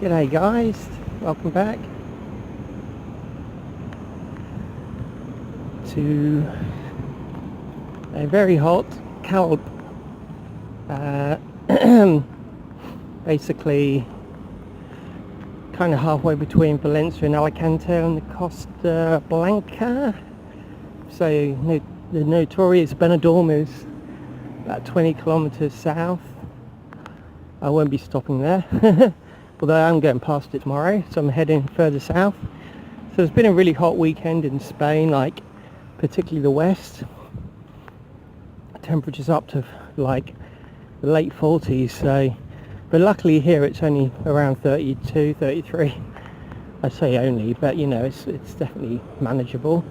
G'day guys, welcome back to a very hot Calp, basically kind of halfway between Valencia and Alicante on the Costa Blanca. So the notorious Benidorm is about 20 kilometers south. I won't be stopping there. Although I'm going past it tomorrow, so I'm heading further south. So it's been a really hot weekend in Spain, like particularly the west. Temperatures up to like the late 40s, so but luckily here it's only around 32, 33. I say only, but you know, it's definitely manageable.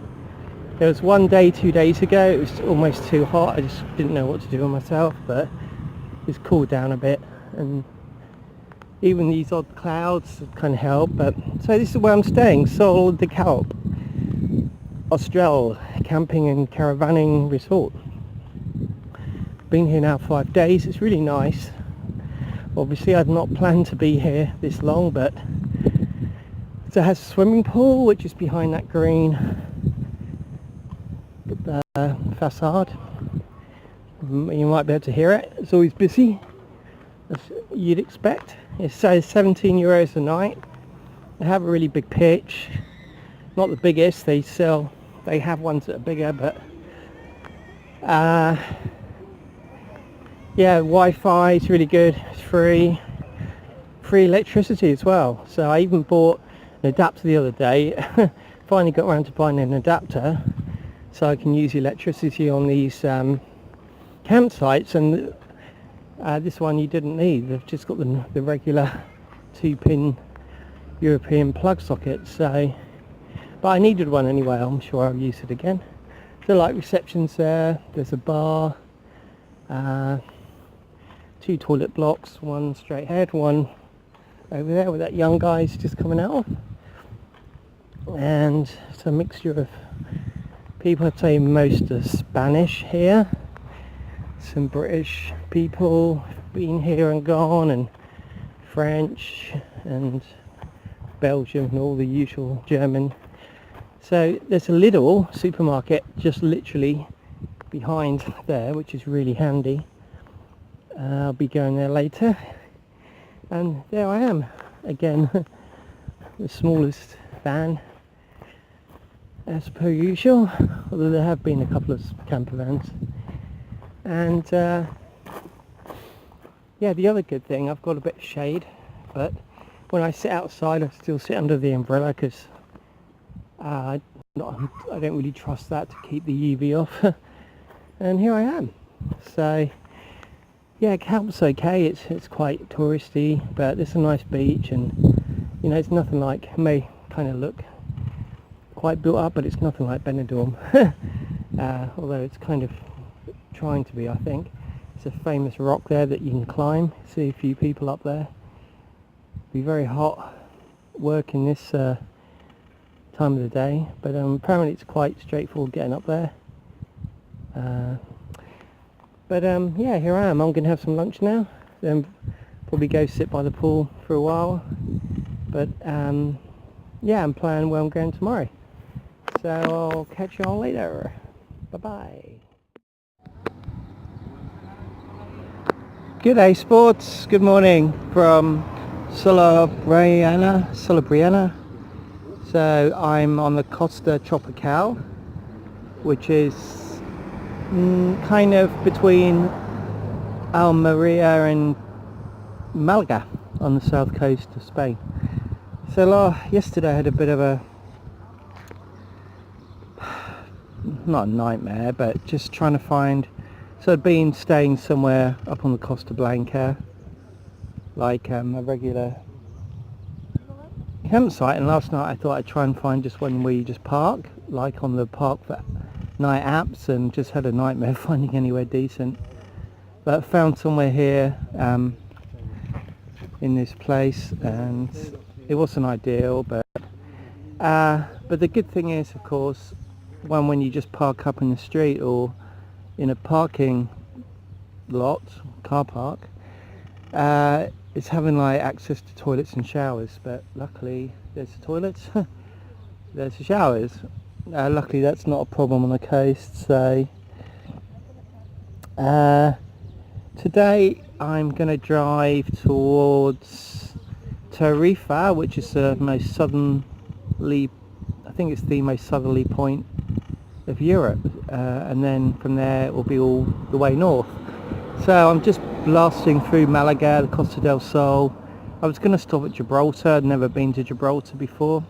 There was one day 2 days ago, it was almost too hot. I just didn't know what to do with myself, but it's cooled down a bit, and even these odd clouds kind of help. But so this is where I'm staying, Sol de Calp, Austral camping and caravanning resort. Been here now 5 days. It's really nice. Obviously I'd not planned to be here this long, but it has a swimming pool which is behind that green facade. You might be able to hear it. It's always busy, as you'd expect. It says €17 a night. They have a really big pitch, not the biggest. They have ones that are bigger, but yeah, Wi-Fi is really good. It's free electricity as well. So I even bought an adapter the other day. Finally got around to buying an adapter so I can use electricity on these campsites, and this one you didn't need. They've just got the regular 2-pin European plug socket. So, but I needed one anyway. I'm sure I'll use it again. So like receptions there. There's a bar, 2 toilet blocks, one straight ahead, one over there with that young guy's just coming out of. And it's a mixture of people. I'd say most are Spanish here. Some British people been here and gone, and French and Belgium and all the usual German. So there's a little supermarket just literally behind there, which is really handy. I'll be going there later, and there I am again. The smallest van as per usual, although there have been a couple of camper vans. And yeah, the other good thing, I've got a bit of shade, but when I sit outside I still sit under the umbrella because I don't really trust that to keep the UV off. And here I am. So yeah, Calp's okay. It's quite touristy, but there's a nice beach, and you know, it's nothing like, it may kind of look quite built up, but it's nothing like Benidorm. Although it's kind of trying to be, I think. It's a famous rock there that you can climb. See a few people up there. Be very hot work in this time of the day, but apparently it's quite straightforward getting up there. Yeah, here I am. I'm going to have some lunch now, then probably go sit by the pool for a while. But yeah, I'm planning where I'm going tomorrow. So I'll catch you all later. Bye bye. G'day sports, good morning from Brianna. So I'm on the Costa Tropical, which is kind of between Almeria and Malaga on the south coast of Spain. So yesterday I had a bit of a, not a nightmare, but just trying to find. So I'd been staying somewhere up on the Costa Blanca, like a regular campsite, and last night I thought I'd try and find just one where you just park, like on the Park for Night apps, and just had a nightmare finding anywhere decent. But I found somewhere here in this place, and it wasn't ideal, but the good thing is, of course, when you just park up in the street or in a parking lot, car park, it's having like access to toilets and showers, but luckily there's the toilets, there's the showers. Luckily that's not a problem on the coast. So today I'm going to drive towards Tarifa, which is the most southerly, I think it's the most southerly point of Europe, and then from there it will be all the way north. So I'm just blasting through Malaga, the Costa del Sol. I was going to stop at Gibraltar. I'd never been to Gibraltar before.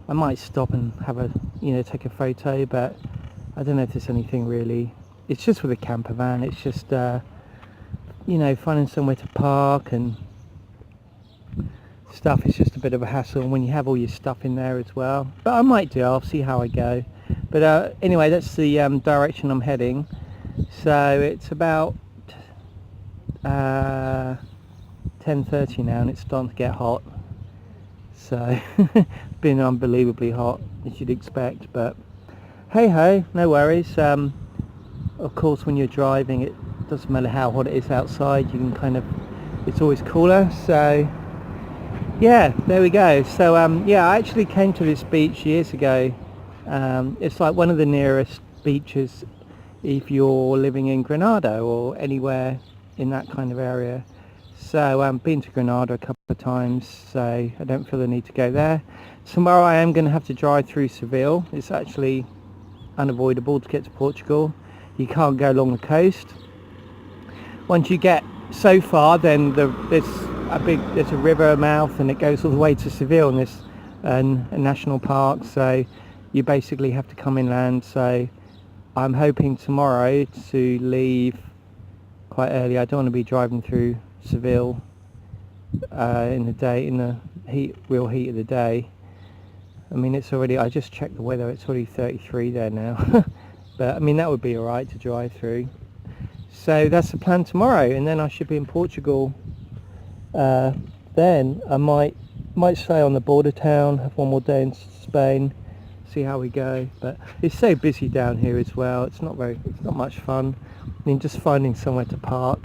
I might stop and have a, take a photo, but I don't know if there's anything really. It's just with a camper van. It's just, finding somewhere to park and stuff. It's just a bit of a hassle when you have all your stuff in there as well. But I might do. I'll see how I go. But anyway, that's the direction I'm heading. So it's about 10:30 now, and it's starting to get hot. So it's been unbelievably hot, as you'd expect, but hey ho, no worries. Of course, when you're driving, it doesn't matter how hot it is outside, you can it's always cooler. So yeah, there we go. So yeah, I actually came to this beach years ago. It's like one of the nearest beaches if you're living in Granada or anywhere in that kind of area. So I've been to Granada a couple of times, so I don't feel the need to go there. Tomorrow I am going to have to drive through Seville. It's actually unavoidable to get to Portugal. You can't go along the coast. Once you get so far, then there's a river mouth, and it goes all the way to Seville, and there's a national park. So you basically have to come inland. So I'm hoping tomorrow to leave quite early. I don't want to be driving through Seville in the real heat of the day. I mean, it's already, I just checked the weather, it's already 33 there now. But I mean, that would be alright to drive through. So that's the plan tomorrow, and then I should be in Portugal. Then I might stay on the border town, have one more day in Spain, see how we go. But it's so busy down here as well. It's not much fun. I mean, just finding somewhere to park.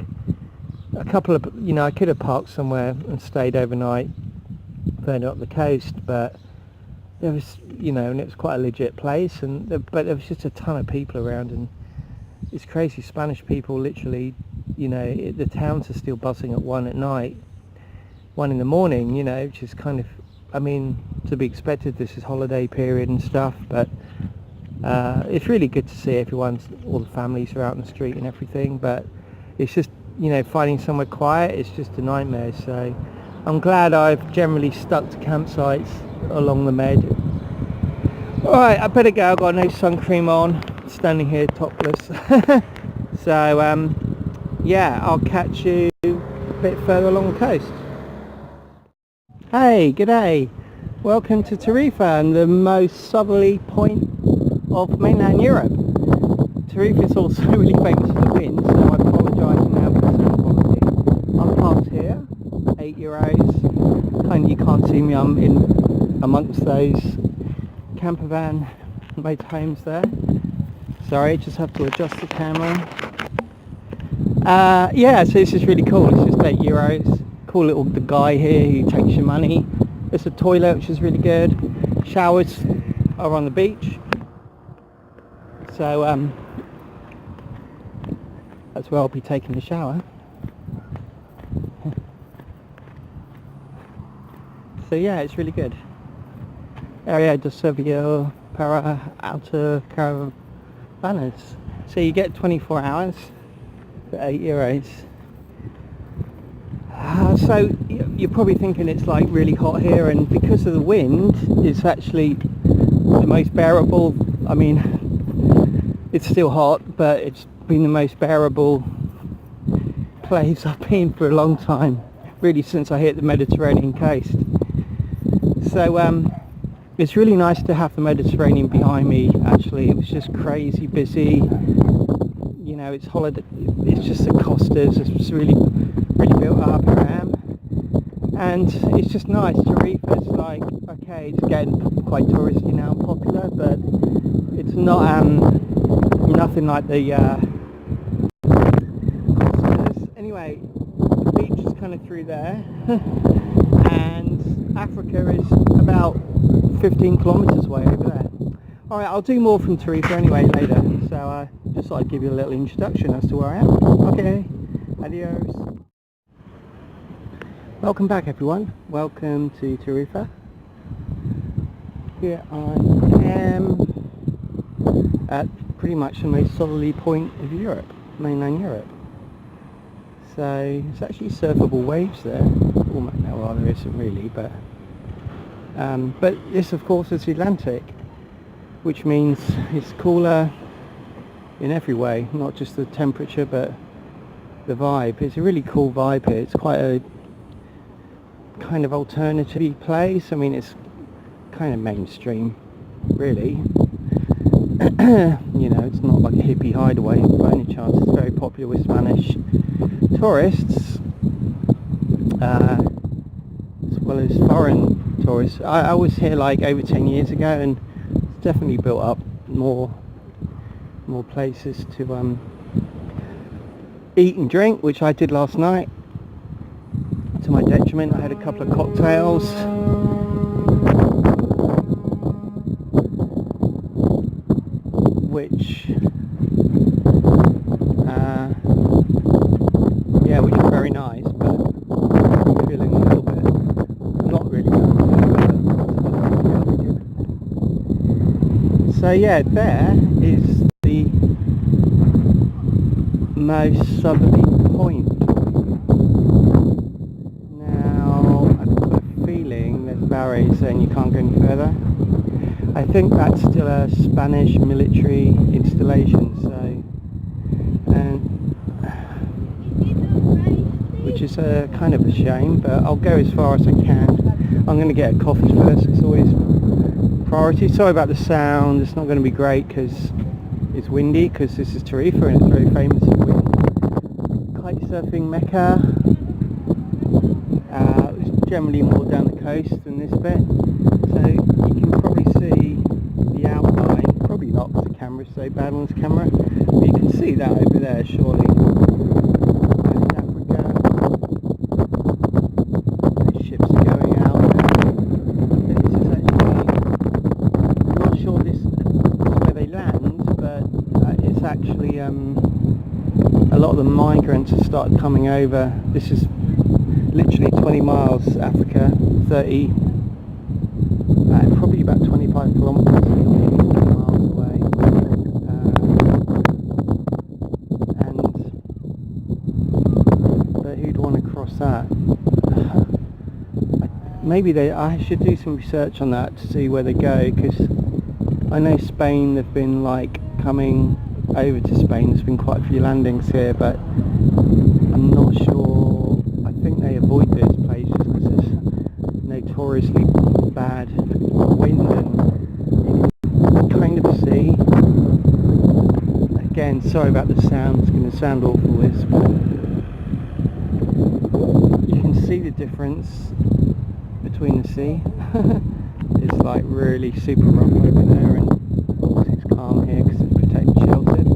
A couple of, I could have parked somewhere and stayed overnight further up the coast, but there was, and it was quite a legit place, but there was just a ton of people around, and it's crazy. Spanish people literally, the towns are still buzzing at 1 at night, 1 in the morning, which is kind of, I mean, to be expected. This is holiday period and stuff, but it's really good to see all the families are out in the street and everything, but it's just, finding somewhere quiet is just a nightmare. So I'm glad I've generally stuck to campsites along the Med. Alright, I better go. I've got no sun cream on, standing here topless. So yeah, I'll catch you a bit further along the coast. Hey, g'day. Welcome to Tarifa, and the most southerly point of mainland Europe. Tarifa is also really famous for the wind, so I apologise now for the sound quality. I'm parked here, €8. You can't see me, I'm in amongst those camper van motorhomes there. Sorry, just have to adjust the camera. Yeah, so this is really cool. It's just €8. Cool little guy here who takes your money. There's a toilet, which is really good. Showers are on the beach. So that's where I'll be taking the shower. So yeah, it's really good. Area de servicio para autocaravanas. So you get 24 hours for €8. So you're probably thinking it's like really hot here, and because of the wind, it's actually the most bearable. I mean, it's still hot, but it's been the most bearable place I've been for a long time, really, since I hit the Mediterranean coast. So it's really nice to have the Mediterranean behind me. Actually, it was just crazy busy. It's holiday. It's just the costas. It's really built up. Here I am, and it's just nice. Tarifa's like, okay, it's getting quite touristy now, popular, but it's not nothing like the costas. Anyway, the beach is kind of through there, and Africa is about 15 kilometers away over there. Alright, I'll do more from Tarifa anyway later, so just thought I'd give you a little introduction as to where I am. Okay, adios. Welcome back everyone, welcome to Tarifa. Here I am at pretty much the most southerly point of Europe, mainland Europe. So it's actually surfable waves there. Well, there isn't really, but this of course is the Atlantic, which means it's cooler in every way, not just the temperature but the vibe. It's a really cool vibe here. It's quite a kind of alternative place. I mean, it's kind of mainstream really. You know, it's not like a hippie hideaway by any chance. It's very popular with Spanish tourists, as well as foreign tourists. I was here like over 10 years ago, and it's definitely built up more places to eat and drink, which I did last night. To my detriment, I had a couple of cocktails. Which were very nice, but I'm feeling a little bit not really good. So yeah, there is the most southerly point. Now I've got a feeling there's barriers saying you can't go any further. I think that's still a Spanish military installation, which is a kind of a shame, but I'll go as far as I can. I'm going to get a coffee first, it's always priority. Sorry about the sound, it's not going to be great because it's windy, because this is Tarifa and it's very famous for wind. Kite surfing mecca. It's generally more down the coast than this bit, so you can probably see the outline, probably not because the camera's so bad on this camera, but you can see that over there surely. That's Africa. Those ships are going out. This is actually, I'm not sure this is where they land, but it's actually a lot of the migrants have started coming over. This is literally 20 miles Africa, 30, probably about 25 kilometers, miles away, but who'd want to cross that? I should do some research on that to see where they go, because I know Spain, they've been like coming over to Spain, there's been quite a few landings here, but I'm not sure. I think they avoid those places because it's notoriously bad wind, and you can kind of see, again, sorry about the sound, it's going to sound awful this, but you can see the difference between the sea. It's like really super rough over there, and it's calm here because it's protected, sheltered.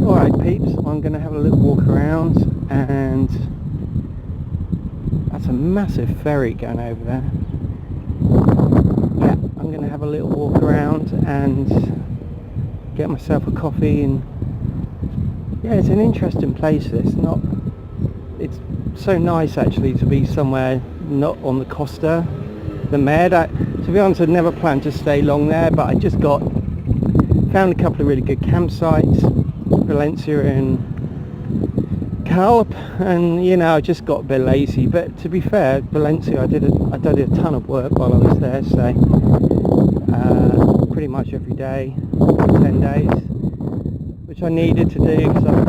Alright peeps, I'm going to have a little walk around, and that's a massive ferry going over there. Yeah, I'm going to have a little walk around and get myself a coffee, and yeah, it's an interesting place. It's so nice actually to be somewhere not on the Costa, the Med. To be honest, I'd never planned to stay long there, but I just found a couple of really good campsites, Valencia and Calp, and you know, I just got a bit lazy. But to be fair, Valencia, I did a ton of work while I was there, so pretty much every day for 10 days, which I needed to do because I